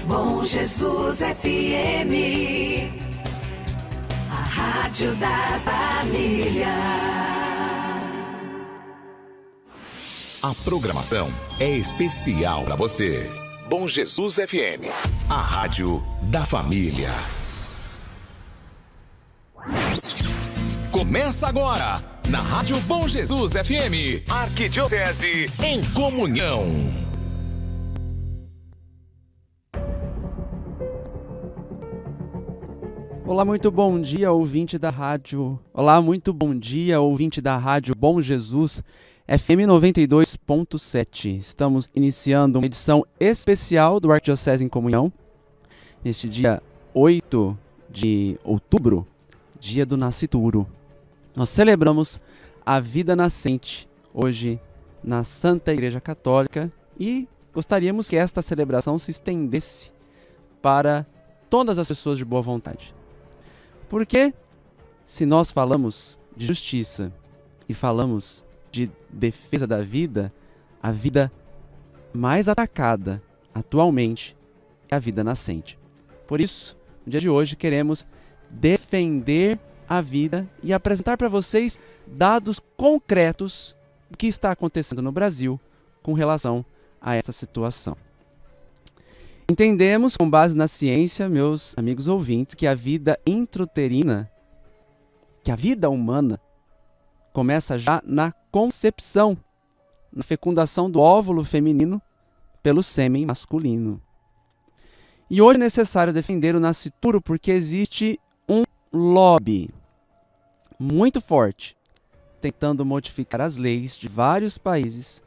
Bom Jesus FM, a rádio da família. A programação é especial para você. Bom Jesus FM, a rádio da família. Começa agora, na Rádio Bom Jesus FM, Arquidiocese em Comunhão. Olá, muito bom dia, ouvinte da rádio. Olá, muito bom dia, ouvinte da rádio Bom Jesus FM 92.7. Estamos iniciando uma edição especial do Arquidiocese em Comunhão, neste dia 8 de outubro, dia do nascituro. Nós celebramos a vida nascente hoje na Santa Igreja Católica e gostaríamos que esta celebração se estendesse para todas as pessoas de boa vontade. Porque se nós falamos de justiça e falamos de defesa da vida, a vida mais atacada atualmente é a vida nascente. Por isso, no dia de hoje, queremos defender a vida e apresentar para vocês dados concretos do que está acontecendo no Brasil com relação a essa situação. Entendemos, com base na ciência, meus amigos ouvintes, que a vida intrauterina, que a vida humana, começa já na concepção, na fecundação do óvulo feminino pelo sêmen masculino. E hoje é necessário defender o nascituro porque existe um lobby muito forte tentando modificar as leis de vários países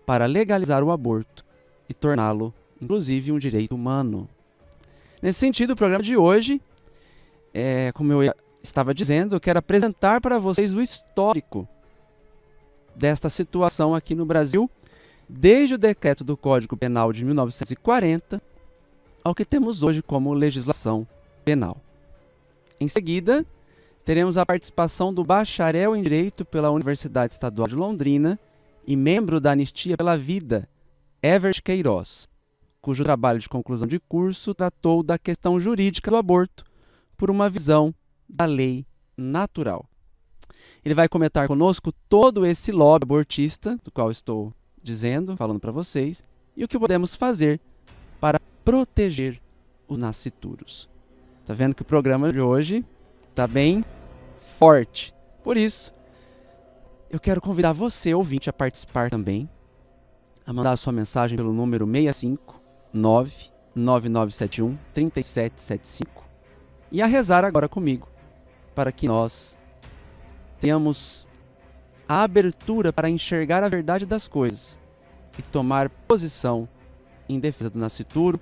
para legalizar o aborto e torná-lo, inclusive, um direito humano. Nesse sentido, o programa de hoje, como eu estava dizendo, eu quero apresentar para vocês o histórico desta situação aqui no Brasil, desde o decreto do Código Penal de 1940 ao que temos hoje como legislação penal. Em seguida, teremos a participação do bacharel em Direito pela Universidade Estadual de Londrina e membro da Anistia pela Vida, Evert Queiroz, cujo trabalho de conclusão de curso tratou da questão jurídica do aborto por uma visão da lei natural. Ele vai comentar conosco todo esse lobby abortista, do qual estou falando para vocês, e o que podemos fazer para proteger os nascituros. Tá vendo que o programa de hoje está bem forte. Por isso, eu quero convidar você, ouvinte, a participar também, a mandar a sua mensagem pelo número 659-9971-3775 e a rezar agora comigo, para que nós tenhamos a abertura para enxergar a verdade das coisas e tomar posição em defesa do nascituro,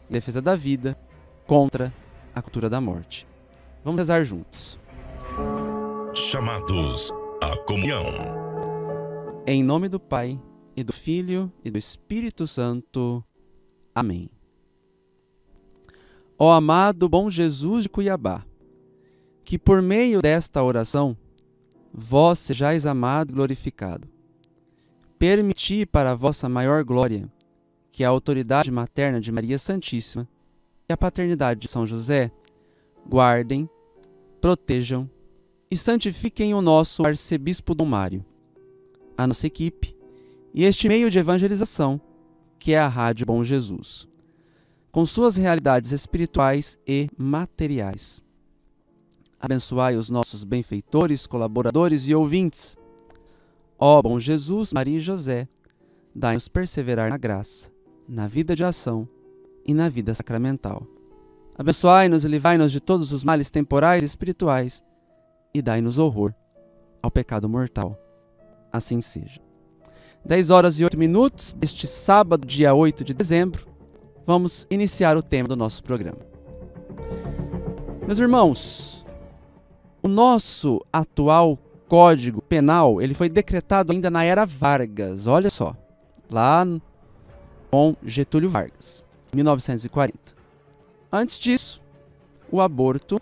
em defesa da vida, contra a cultura da morte. Vamos rezar juntos. Chamados à comunhão. Em nome do Pai, e do Filho, e do Espírito Santo. Amém. Ó amado bom Jesus de Cuiabá, que por meio desta oração, vós sejais amado e glorificado. Permiti para a vossa maior glória que a autoridade materna de Maria Santíssima e a paternidade de São José guardem, protejam e santifiquem o nosso arcebispo Dom Mário, a nossa equipe e este meio de evangelização, que é a Rádio Bom Jesus, com suas realidades espirituais e materiais. Abençoai os nossos benfeitores, colaboradores e ouvintes. Ó bom Jesus, Maria e José, dai-nos perseverar na graça, na vida de ação e na vida sacramental. Abençoai-nos e livrai-nos de todos os males temporais e espirituais e dai-nos horror ao pecado mortal. Assim seja. 10h08 deste sábado, dia 8 de dezembro, vamos iniciar o tema do nosso programa. Meus irmãos, o nosso atual Código Penal, ele foi decretado ainda na era Vargas, olha só, lá com Getúlio Vargas, 1940. Antes disso, o aborto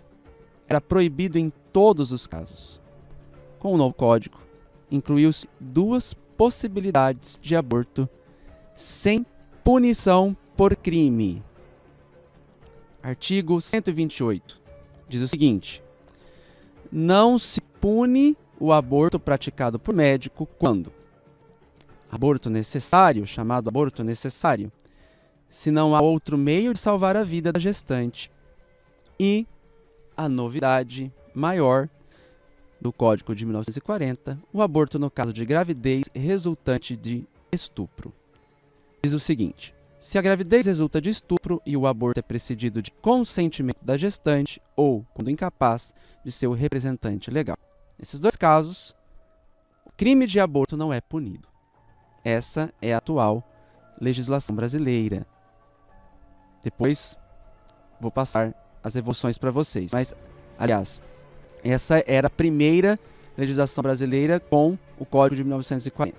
era proibido em todos os casos. Com o novo código, incluiu-se 2 possibilidades de aborto sem punição por crime. Artigo 128 diz o seguinte: não se pune o aborto praticado por médico quando aborto necessário, chamado aborto necessário, se não há outro meio de salvar a vida da gestante. E a novidade maior do Código de 1940, o aborto no caso de gravidez resultante de estupro. Diz o seguinte: se a gravidez resulta de estupro e o aborto é precedido de consentimento da gestante ou, quando incapaz, de seu representante legal. Nesses dois casos, o crime de aborto não é punido. Essa é a atual legislação brasileira. Depois vou passar as evoluções para vocês. Mas, aliás, essa era a primeira legislação brasileira com o Código de 1940.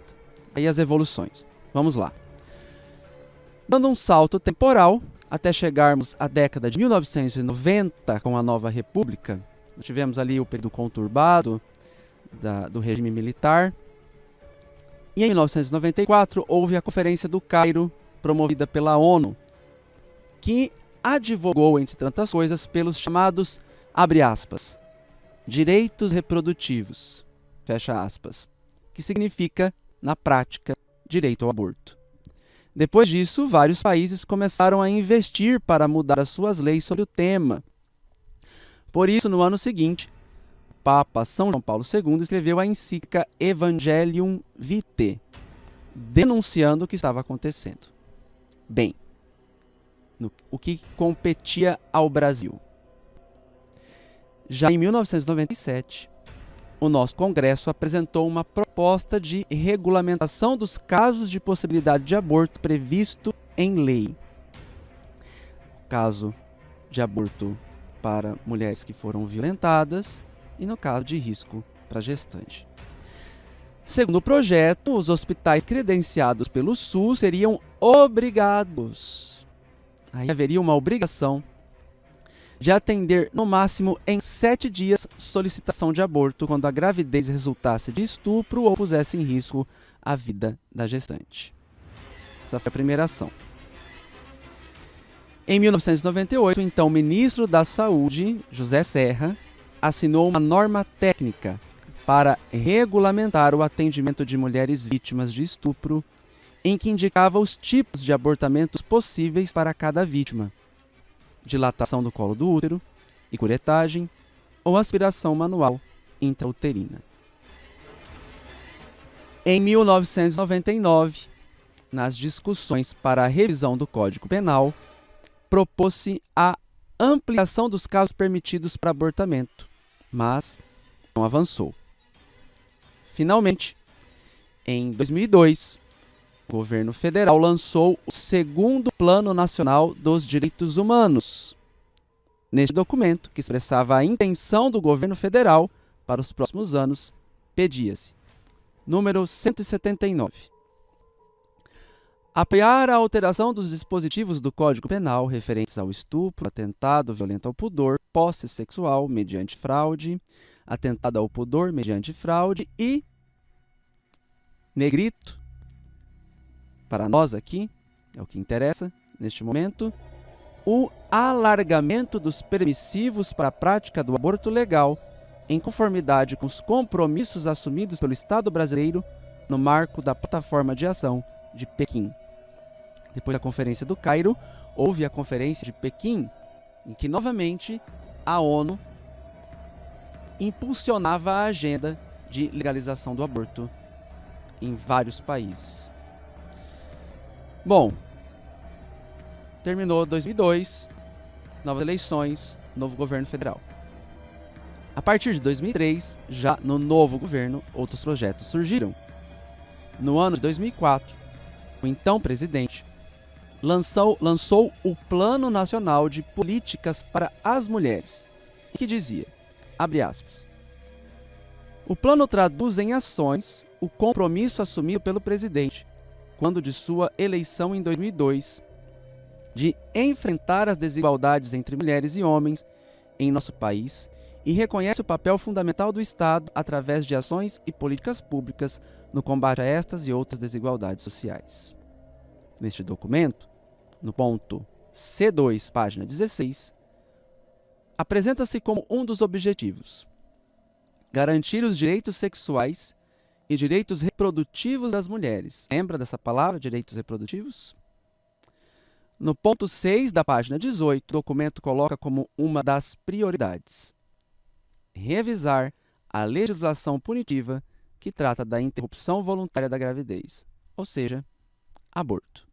Aí as evoluções. Vamos lá. Dando um salto temporal, até chegarmos à década de 1990, com a nova República, nós tivemos ali o período conturbado do regime militar. E em 1994 houve a Conferência do Cairo, promovida pela ONU, que advogou, entre tantas coisas, pelos chamados, abre aspas, direitos reprodutivos, fecha aspas, que significa, na prática, direito ao aborto. Depois disso, vários países começaram a investir para mudar as suas leis sobre o tema. Por isso, no ano seguinte, o Papa São João Paulo II escreveu a encíclica Evangelium Vitae, denunciando o que estava acontecendo. Bem, o que competia ao Brasil. Já em 1997, o nosso Congresso apresentou uma proposta de regulamentação dos casos de possibilidade de aborto previsto em lei. O caso de aborto para mulheres que foram violentadas e no caso de risco para gestante. Segundo o projeto, os hospitais credenciados pelo SUS seriam obrigados. Aí haveria uma obrigação de atender no máximo em 7 dias solicitação de aborto quando a gravidez resultasse de estupro ou pusesse em risco a vida da gestante. Essa foi a primeira ação. Em 1998, então, o ministro da Saúde, José Serra, assinou uma norma técnica para regulamentar o atendimento de mulheres vítimas de estupro, em que indicava os tipos de abortamentos possíveis para cada vítima: dilatação do colo do útero e curetagem ou aspiração manual intrauterina. Em 1999, nas discussões para a revisão do Código Penal, propôs-se a ampliação dos casos permitidos para abortamento, mas não avançou. Finalmente, em 2002, o governo federal lançou o segundo Plano Nacional dos Direitos Humanos. Neste documento, que expressava a intenção do governo federal para os próximos anos, pedia-se, número 179, apoiar a alteração dos dispositivos do Código Penal referentes ao estupro, atentado violento ao pudor, posse sexual mediante fraude, atentado ao pudor mediante fraude e, negrito, para nós aqui, é o que interessa neste momento, o alargamento dos permissivos para a prática do aborto legal, em conformidade com os compromissos assumidos pelo Estado brasileiro no marco da Plataforma de Ação de Pequim. Depois da Conferência do Cairo, houve a Conferência de Pequim, em que novamente a ONU impulsionava a agenda de legalização do aborto em vários países. Bom, terminou 2002, novas eleições, novo governo federal. A partir de 2003, já no novo governo, outros projetos surgiram. No ano de 2004, o então presidente lançou o Plano Nacional de Políticas para as Mulheres, que dizia, abre aspas, o plano traduz em ações o compromisso assumido pelo presidente, quando de sua eleição em 2002, de enfrentar as desigualdades entre mulheres e homens em nosso país e reconhece o papel fundamental do Estado através de ações e políticas públicas no combate a estas e outras desigualdades sociais. Neste documento, no ponto C2, página 16, apresenta-se como um dos objetivos garantir os direitos sexuais e direitos reprodutivos das mulheres. Lembra dessa palavra, direitos reprodutivos? No ponto 6 da página 18, o documento coloca como uma das prioridades revisar a legislação punitiva que trata da interrupção voluntária da gravidez, ou seja, aborto.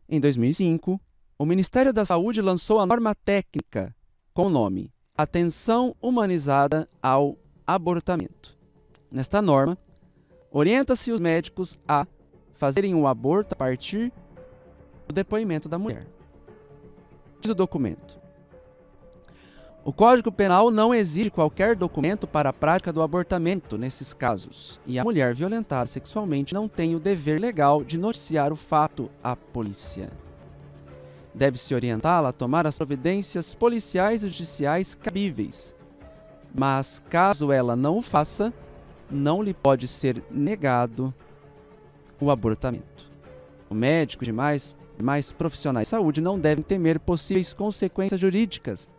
Em 2005, o Ministério da Saúde lançou a norma técnica com o nome Atenção Humanizada ao Abortamento. Nesta norma, orienta-se os médicos a fazerem o aborto a partir do depoimento da mulher. Diz o documento: o Código Penal não exige qualquer documento para a prática do abortamento nesses casos, e a mulher violentada sexualmente não tem o dever legal de noticiar o fato à polícia. Deve-se orientá-la a tomar as providências policiais e judiciais cabíveis, mas caso ela não o faça, não lhe pode ser negado o abortamento. O médico e demais profissionais de saúde não devem temer possíveis consequências jurídicas,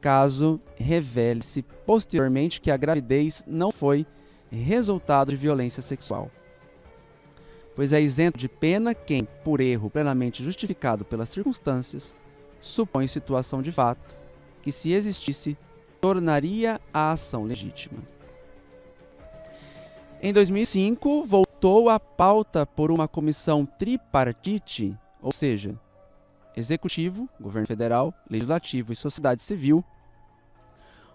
caso revele-se posteriormente que a gravidez não foi resultado de violência sexual, pois é isento de pena quem, por erro plenamente justificado pelas circunstâncias, supõe situação de fato que, se existisse, tornaria a ação legítima. Em 2005, voltou à pauta por uma comissão tripartite, ou seja, Executivo, Governo Federal, Legislativo e Sociedade Civil,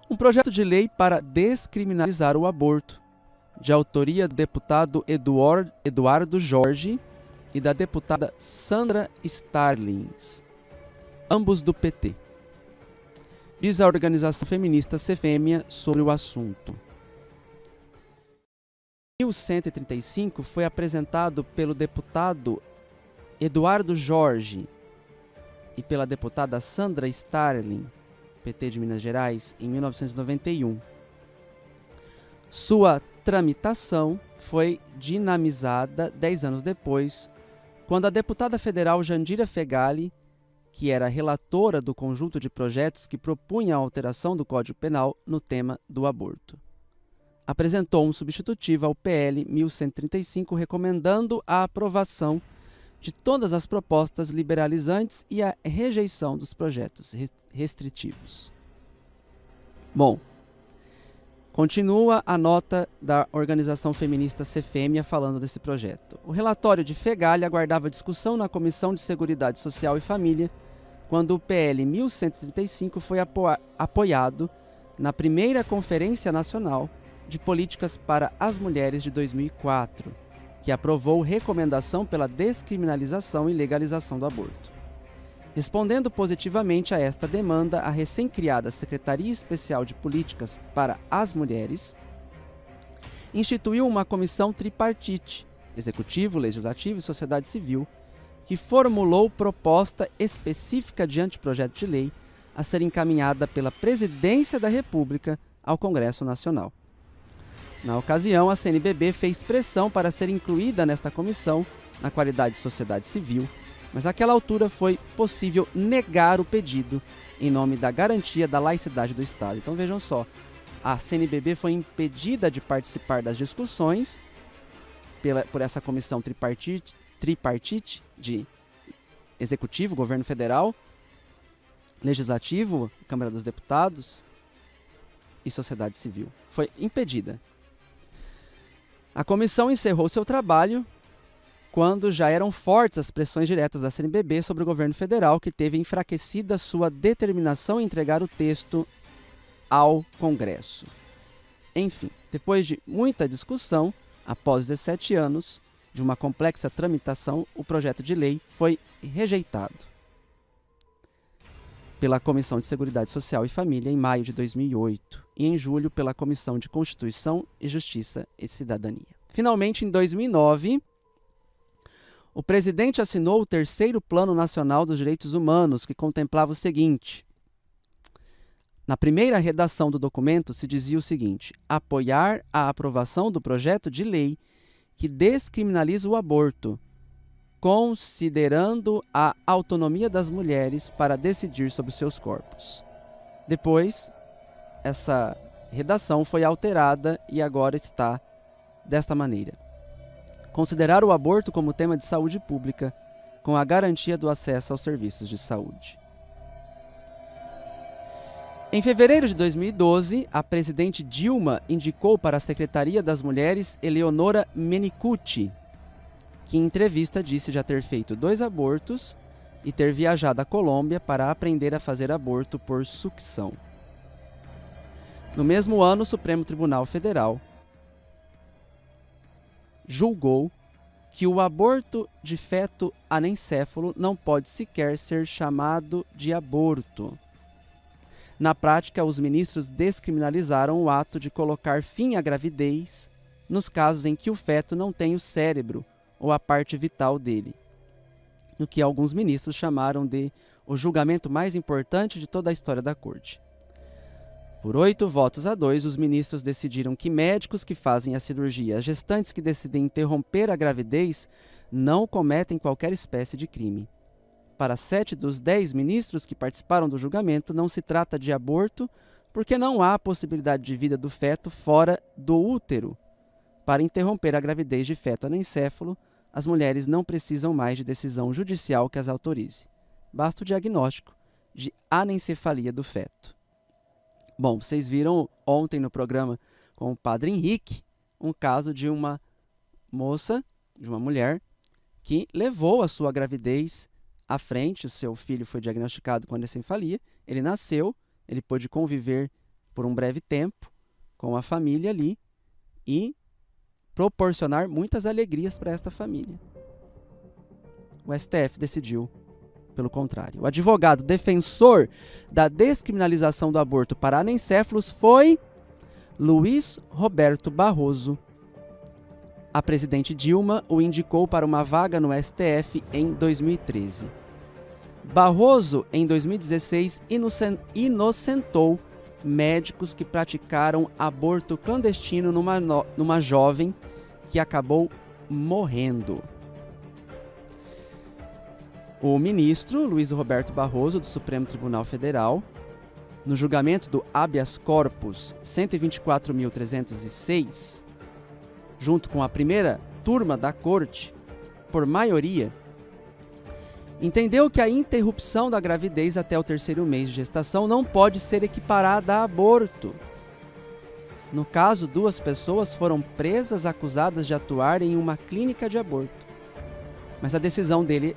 um projeto de lei para descriminalizar o aborto, de autoria do deputado Eduardo Jorge e da deputada Sandra Starlins, ambos do PT. Diz a organização feminista CFEMIA sobre o assunto. Em 1135 foi apresentado pelo deputado Eduardo Jorge e pela deputada Sandra Starlin, PT de Minas Gerais, em 1991. Sua tramitação foi dinamizada 10 anos depois, quando a deputada federal Jandira Fegali, que era relatora do conjunto de projetos que propunha a alteração do Código Penal no tema do aborto, apresentou um substitutivo ao PL 1135, recomendando a aprovação de todas as propostas liberalizantes e a rejeição dos projetos restritivos. Bom, continua a nota da organização feminista CFEMIA falando desse projeto. O relatório de Fegali aguardava discussão na Comissão de Seguridade Social e Família quando o PL 1135 foi apoiado na primeira Conferência Nacional de Políticas para as Mulheres de 2004, que aprovou recomendação pela descriminalização e legalização do aborto. Respondendo positivamente a esta demanda, a recém-criada Secretaria Especial de Políticas para as Mulheres instituiu uma comissão tripartite, Executivo, Legislativo e Sociedade Civil, que formulou proposta específica de anteprojeto de lei a ser encaminhada pela Presidência da República ao Congresso Nacional. Na ocasião, a CNBB fez pressão para ser incluída nesta comissão, na qualidade de sociedade civil, mas àquela altura foi possível negar o pedido em nome da garantia da laicidade do Estado. Então vejam só, a CNBB foi impedida de participar das discussões por essa comissão tripartite de Executivo, Governo Federal, Legislativo, Câmara dos Deputados e Sociedade Civil. Foi impedida. A comissão encerrou seu trabalho quando já eram fortes as pressões diretas da CNBB sobre o governo federal, que teve enfraquecida sua determinação em entregar o texto ao Congresso. Enfim, depois de muita discussão, após 17 anos de uma complexa tramitação, o projeto de lei foi rejeitado pela Comissão de Seguridade Social e Família em maio de 2008 e em julho pela Comissão de Constituição e Justiça e Cidadania. Finalmente, em 2009, o presidente assinou o terceiro Plano Nacional dos Direitos Humanos, que contemplava o seguinte. Na primeira redação do documento se dizia o seguinte: apoiar a aprovação do projeto de lei que descriminaliza o aborto, considerando a autonomia das mulheres para decidir sobre seus corpos. Depois, essa redação foi alterada e agora está desta maneira: considerar o aborto como tema de saúde pública, com a garantia do acesso aos serviços de saúde. Em fevereiro de 2012, a presidente Dilma indicou para a Secretaria das Mulheres Eleonora Menicucci, que em entrevista disse já ter feito 2 abortos e ter viajado à Colômbia para aprender a fazer aborto por sucção. No mesmo ano, o Supremo Tribunal Federal julgou que o aborto de feto anencéfalo não pode sequer ser chamado de aborto. Na prática, os ministros descriminalizaram o ato de colocar fim à gravidez nos casos em que o feto não tem o cérebro ou a parte vital dele, no que alguns ministros chamaram de o julgamento mais importante de toda a história da Corte. Por 8 votos a 2, os ministros decidiram que médicos que fazem a cirurgia, as gestantes que decidem interromper a gravidez, não cometem qualquer espécie de crime. Para 7 dos 10 ministros que participaram do julgamento, não se trata de aborto, porque não há possibilidade de vida do feto fora do útero. Para interromper a gravidez de feto anencéfalo, as mulheres não precisam mais de decisão judicial que as autorize. Basta o diagnóstico de anencefalia do feto. Bom, vocês viram ontem no programa com o Padre Henrique um caso de uma moça, de uma mulher, que levou a sua gravidez à frente. O seu filho foi diagnosticado com anencefalia, ele nasceu, ele pôde conviver por um breve tempo com a família ali e proporcionar muitas alegrias para esta família. O STF decidiu pelo contrário. O advogado defensor da descriminalização do aborto para anencéfalos foi Luiz Roberto Barroso. A presidente Dilma o indicou para uma vaga no STF em 2013. Barroso, em 2016, inocentou médicos que praticaram aborto clandestino numa jovem que acabou morrendo. O ministro Luiz Roberto Barroso, do Supremo Tribunal Federal, no julgamento do habeas corpus 124.306, junto com a primeira turma da corte, por maioria, entendeu que a interrupção da gravidez até o 3º mês de gestação não pode ser equiparada a aborto. No caso, 2 pessoas foram presas acusadas de atuar em uma clínica de aborto. Mas a decisão dele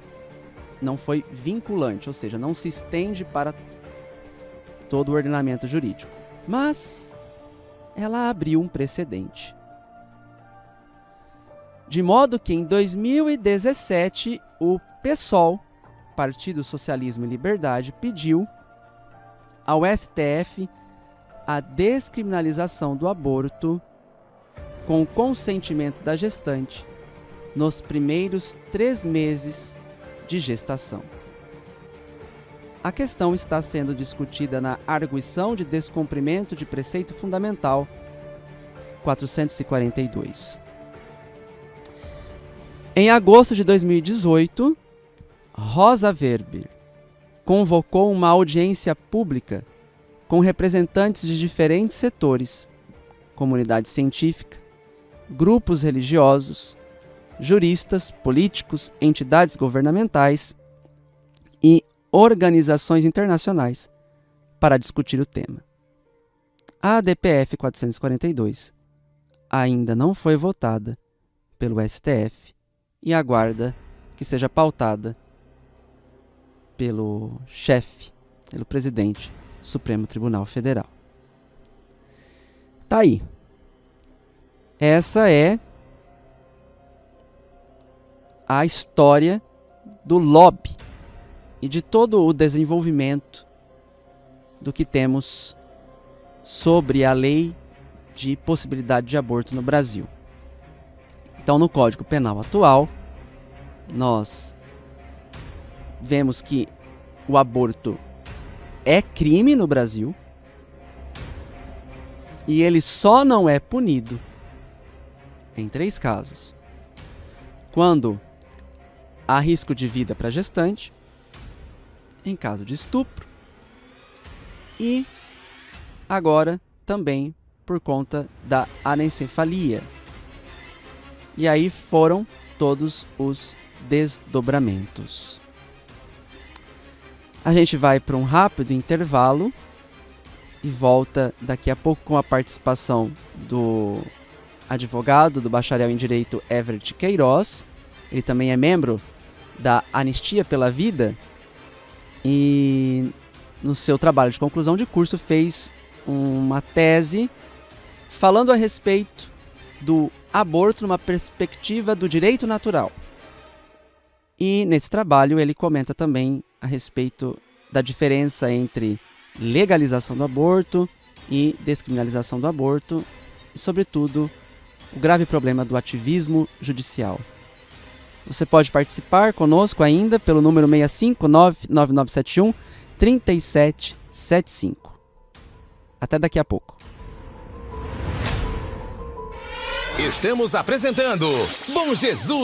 não foi vinculante, ou seja, não se estende para todo o ordenamento jurídico. Mas ela abriu um precedente. De modo que em 2017, o PSOL, Partido Socialismo e Liberdade, pediu ao STF a descriminalização do aborto com o consentimento da gestante nos primeiros 3 meses de gestação. A questão está sendo discutida na Arguição de Descumprimento de Preceito Fundamental 442. Em agosto de 2018, Rosa Weber convocou uma audiência pública com representantes de diferentes setores, comunidade científica, grupos religiosos, juristas, políticos, entidades governamentais e organizações internacionais para discutir o tema. A ADPF 442 ainda não foi votada pelo STF e aguarda que seja pautada pelo chefe, pelo presidente do Supremo Tribunal Federal. Tá aí. Essa é a história do lobby e de todo o desenvolvimento do que temos sobre a lei de possibilidade de aborto no Brasil. Então, no Código Penal atual, nós vemos que o aborto é crime no Brasil e ele só não é punido em 3 casos. Quando há risco de vida para a gestante, em caso de estupro, e agora também por conta da anencefalia. E aí foram todos os desdobramentos. A gente vai para um rápido intervalo e volta daqui a pouco com a participação do advogado, do bacharel em Direito Everett Queiroz. Ele também é membro da Anistia pela Vida e no seu trabalho de conclusão de curso fez uma tese falando a respeito do aborto numa perspectiva do direito natural. E nesse trabalho ele comenta também a respeito da diferença entre legalização do aborto e descriminalização do aborto e, sobretudo, o grave problema do ativismo judicial. Você pode participar conosco ainda pelo número 659-9971-3775. Até daqui a pouco. Estamos apresentando Bom Jesus